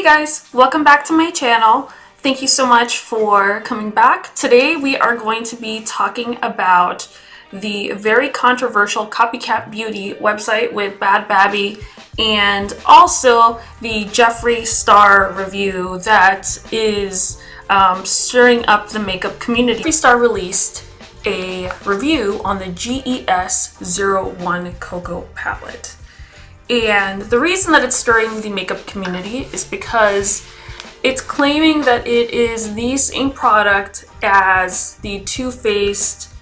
guys, welcome back to my channel. Thank you so much for coming back. Today we are going to be talking about the very controversial Copycat Beauty website with Bad Bhabie and also the Jeffree Star review that is stirring up the makeup community. Jeffree Star released a review on the GES01 Cocoa palette. And the reason that it's stirring the makeup community is because it's claiming that it is the same product as the Too Faced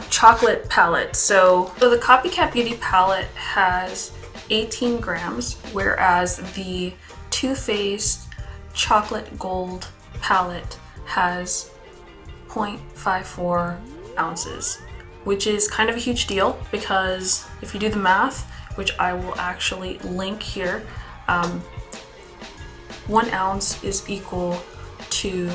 chocolate palette. So the Copycat Beauty palette has 18 grams, whereas the Too Faced chocolate gold palette has 0.54 ounces, which is kind of a huge deal because if you do the math, which I will actually link here, 1 ounce is equal to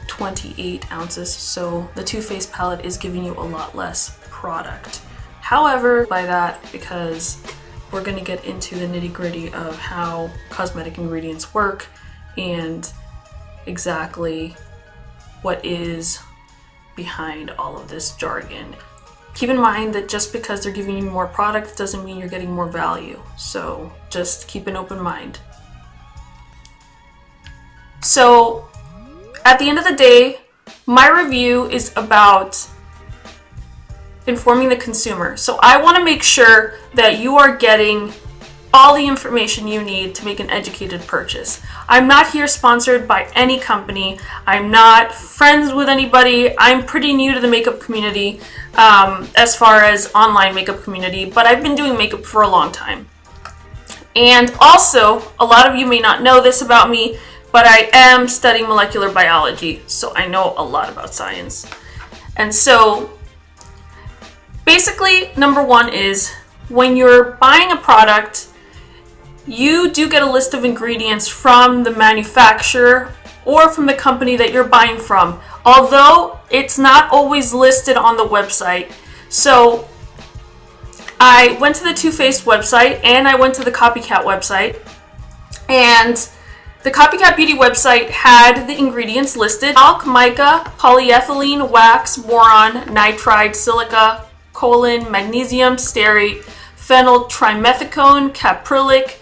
28 ounces, so the Too Faced palette is giving you a lot less product. However, by that, because we're going to get into the nitty-gritty of how cosmetic ingredients work and exactly what is behind all of this jargon. Keep in mind that just because they're giving you more product doesn't mean you're getting more value. So just keep an open mind. So at the end of the day, my review is about informing the consumer. So I want to make sure that you are getting all the information you need to make an educated purchase. I'm not here sponsored by any company. I'm not friends with anybody. I'm pretty new to the makeup community as far as online makeup community, but I've been doing makeup for a long time. And also, a lot of you may not know this about me, but I am studying molecular biology, so I know a lot about science. And so basically, number one is when you're buying a product, you do get a list of ingredients from the manufacturer or from the company that you're buying from, although it's not always listed on the website. So I went to the Too Faced website and I went to the Copycat website, and the Copycat Beauty website had the ingredients listed: talc, mica, polyethylene, wax, boron, nitride, silica, choline, magnesium, stearate, phenyl trimethicone, caprylic,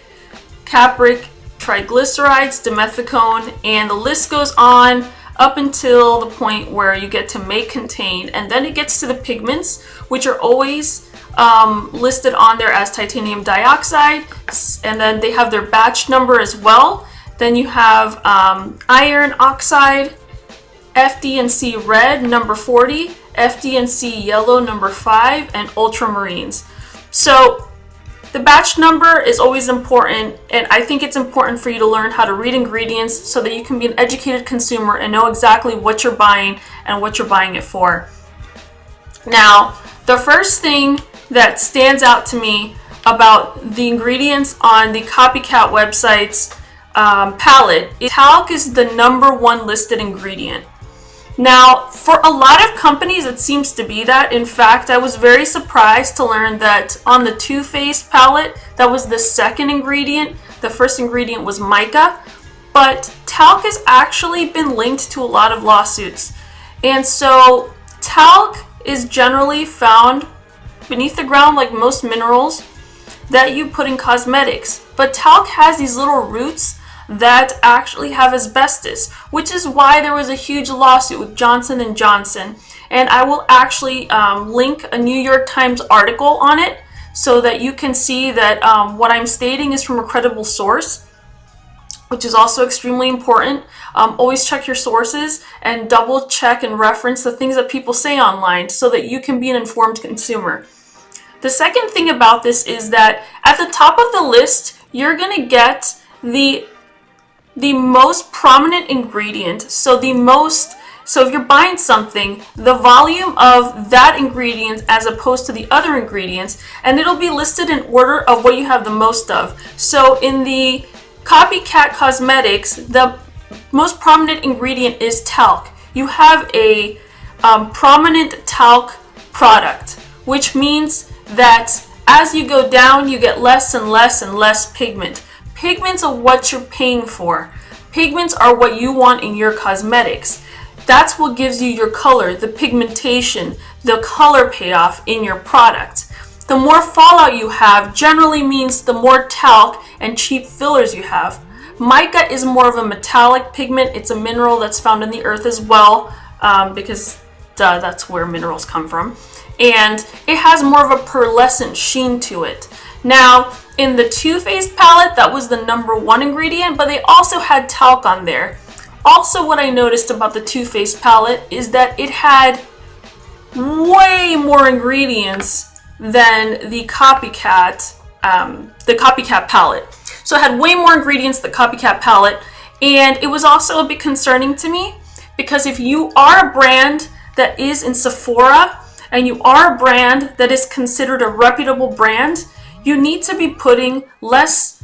capric, triglycerides, dimethicone, and the list goes on up until the point where you get to may contain, and then it gets to the pigments, which are always listed on there as titanium dioxide, and then they have their batch number as well. Then you have iron oxide, FD&C red number 40, FD&C yellow number 5, and ultramarines. So the batch number is always important, and I think it's important for you to learn how to read ingredients so that you can be an educated consumer and know exactly what you're buying and what you're buying it for. Now, the first thing that stands out to me about the ingredients on the Copycat website's palette is talc is the number one listed ingredient. Now, for a lot of companies, it seems to be that. In fact, I was very surprised to learn that on the Too Faced palette, that was the second ingredient. The first ingredient was mica, but talc has actually been linked to a lot of lawsuits. And so talc is generally found beneath the ground like most minerals that you put in cosmetics. But talc has these little roots that actually have asbestos, which is why there was a huge lawsuit with Johnson & Johnson. And I will actually link a New York Times article on it so that you can see that what I'm stating is from a credible source, which is also extremely important. Always check your sources and double check and reference the things that people say online so that you can be an informed consumer. The second thing about this is that at the top of the list, you're going to get the most prominent ingredient. So if you're buying something, the volume of that ingredient as opposed to the other ingredients, and it'll be listed in order of what you have the most of. So in the Copycat Cosmetics, the most prominent ingredient is talc. You have a prominent talc product, which means that as you go down, you get less and less and less pigment. Pigments are what you're paying for. Pigments are what you want in your cosmetics. That's what gives you your color, the pigmentation, the color payoff in your product. The more fallout you have generally means the more talc and cheap fillers you have. Mica is more of a metallic pigment. It's a mineral that's found in the earth as well, because that's where minerals come from. And it has more of a pearlescent sheen to it. Now, in the Too Faced palette, that was the #1 ingredient, but they also had talc on there. Also, what I noticed about the Too Faced palette is that it had way more ingredients than the copycat palette. So it had way more ingredients than the copycat palette, and it was also a bit concerning to me, because if you are a brand that is in Sephora and you are a brand that is considered a reputable brand, you need to be putting less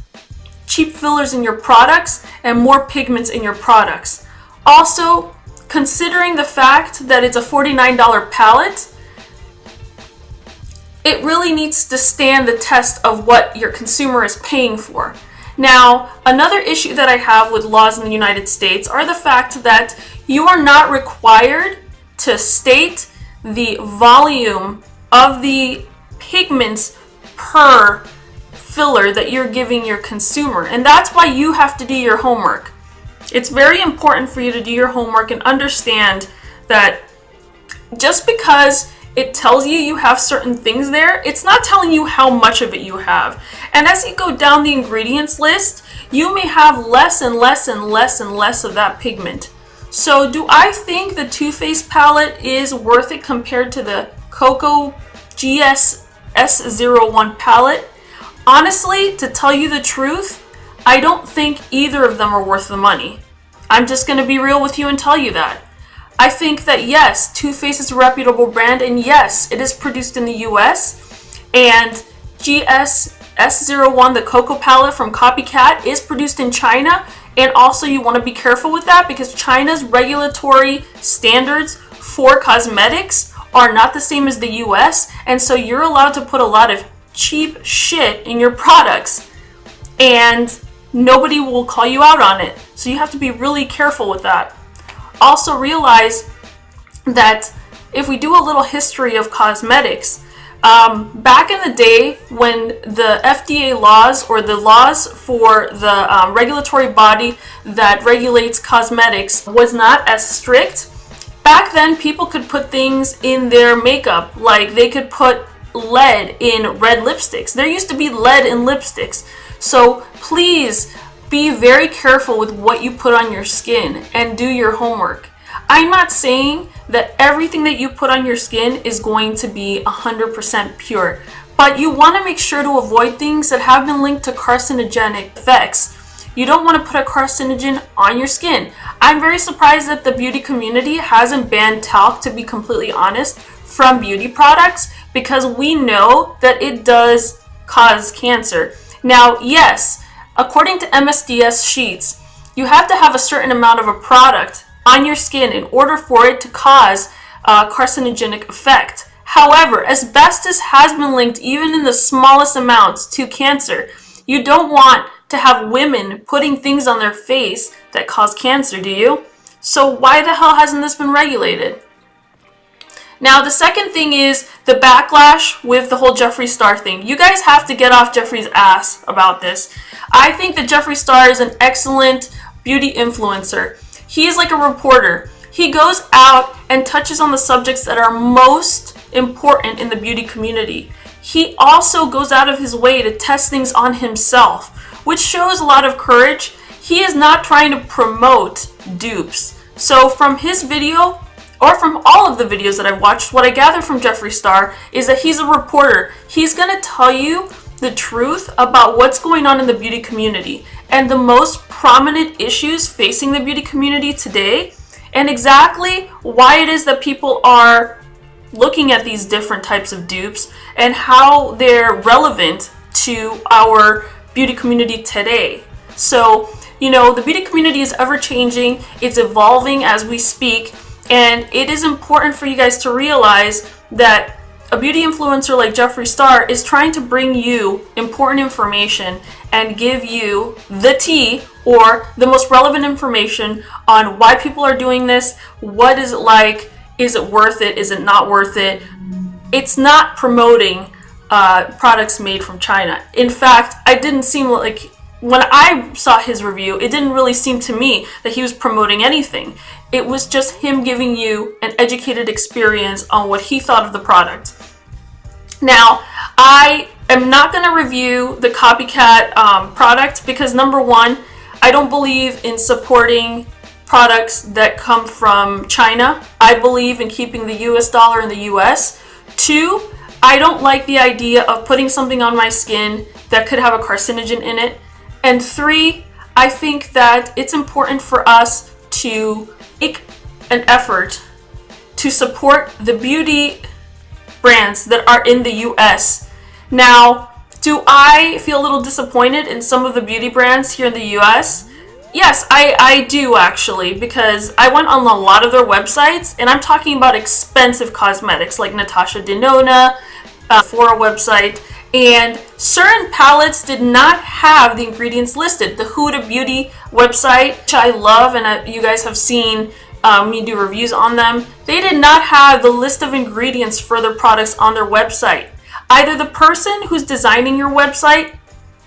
cheap fillers in your products and more pigments in your products. Also, considering the fact that it's a $49 palette, it really needs to stand the test of what your consumer is paying for. Now, another issue that I have with laws in the United States are the fact that you are not required to state the volume of the pigments per filler that you're giving your consumer. And that's why you have to do your homework. It's very important for you to do your homework and understand that just because it tells you you have certain things there, it's not telling you how much of it you have. And as you go down the ingredients list, you may have less and less and less and less of that pigment. So do I think the Too Faced palette is worth it compared to the Cocoa GS S01 palette? Honestly, to tell you the truth, I don't think either of them are worth the money. I'm just going to be real with you and tell you that. I think that yes, Too Faced is a reputable brand, and yes, it is produced in the US, and GS S01, the Cocoa palette from Copycat, is produced in China, and also you want to be careful with that because China's regulatory standards for cosmetics are not the same as the US, and so you're allowed to put a lot of cheap shit in your products and nobody will call you out on it. So you have to be really careful with that. Also realize that if we do a little history of cosmetics, back in the day when the FDA laws or the laws for the regulatory body that regulates cosmetics was not as strict, back then people could put things in their makeup, like they could put lead in red lipsticks. There used to be lead in lipsticks. So please be very careful with what you put on your skin and do your homework. I'm not saying that everything that you put on your skin is going to be 100% pure, but you want to make sure to avoid things that have been linked to carcinogenic effects. You don't want to put a carcinogen on your skin. I'm very surprised that the beauty community hasn't banned talc, to be completely honest, from beauty products, because we know that it does cause cancer. Now, yes, according to MSDS sheets, you have to have a certain amount of a product on your skin in order for it to cause a carcinogenic effect. However, asbestos has been linked even in the smallest amounts to cancer. You don't want to have women putting things on their face that cause cancer, do you? So why the hell hasn't this been regulated? Now, the second thing is the backlash with the whole Jeffree Star thing. You guys have to get off Jeffree's ass about this. I think that Jeffree Star is an excellent beauty influencer. He is like a reporter. He goes out and touches on the subjects that are most important in the beauty community. He also goes out of his way to test things on himself, which shows a lot of courage. He is not trying to promote dupes. So from his video, or from all of the videos that I've watched, what I gather from Jeffree Star is that he's a reporter. He's going to tell you the truth about what's going on in the beauty community and the most prominent issues facing the beauty community today, and exactly why it is that people are looking at these different types of dupes and how they're relevant to our beauty community today. So, you know, the beauty community is ever changing, it's evolving as we speak, and it is important for you guys to realize that a beauty influencer like Jeffree Star is trying to bring you important information and give you the tea or the most relevant information on why people are doing this, what is it like, is it worth it, is it not worth it. It's not promoting products made from China. In fact, I didn't seem like, when I saw his review, it didn't really seem to me that he was promoting anything. It was just him giving you an educated experience on what he thought of the product. Now, I am not going to review the copycat product because, number one, I don't believe in supporting products that come from China. I believe in keeping the US dollar in the US. Two, I don't like the idea of putting something on my skin that could have a carcinogen in it. And three, I think that it's important for us to make an effort to support the beauty brands that are in the US. Now, do I feel a little disappointed in some of the beauty brands here in the US? Yes, I do actually, because I went on a lot of their websites, and I'm talking about expensive cosmetics like Natasha Denona, for a website, and certain palettes did not have the ingredients listed. The Huda Beauty website, which I love, and you guys have seen me do reviews on them, they did not have the list of ingredients for their products on their website. Either the person who's designing your website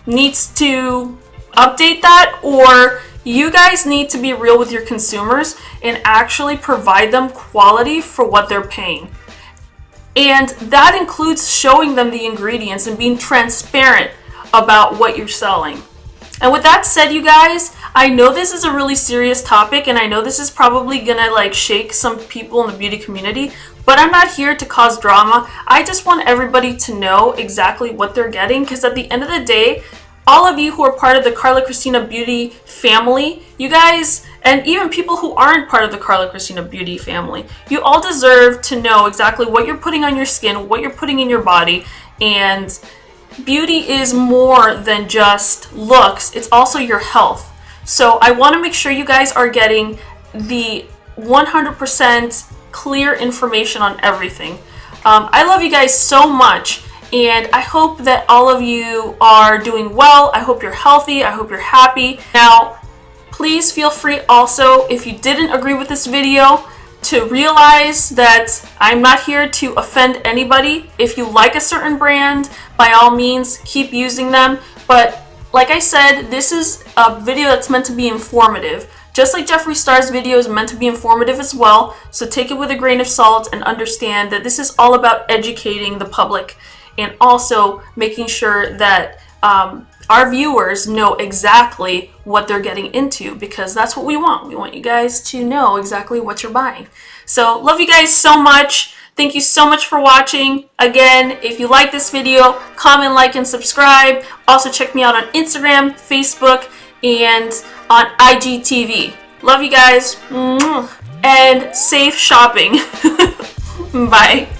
needs to update that, or you guys need to be real with your consumers and actually provide them quality for what they're paying. And that includes showing them the ingredients and being transparent about what you're selling. And with that said, you guys, I know this is a really serious topic, and I know this is probably gonna like shake some people in the beauty community, but I'm not here to cause drama. I just want everybody to know exactly what they're getting, because at the end of the day, all of you who are part of the Carla Cristina Beauty family, you guys, and even people who aren't part of the Carla Cristina Beauty family, you all deserve to know exactly what you're putting on your skin, what you're putting in your body. And beauty is more than just looks, it's also your health. So I want to make sure you guys are getting the 100% clear information on everything. I love you guys so much. And I hope that all of you are doing well. I hope you're healthy. I hope you're happy. Now, please feel free also, if you didn't agree with this video, to realize that I'm not here to offend anybody. If you like a certain brand, by all means, keep using them. But like I said, this is a video that's meant to be informative. Just like Jeffree Star's video is meant to be informative as well. So take it with a grain of salt and understand that this is all about educating the public, and also making sure that our viewers know exactly what they're getting into, because that's what we want. We want you guys to know exactly what you're buying. So love you guys so much. Thank you so much for watching. Again, if you like this video, comment, like, and subscribe. Also check me out on Instagram, Facebook, and on IGTV. Love you guys. And safe shopping. Bye.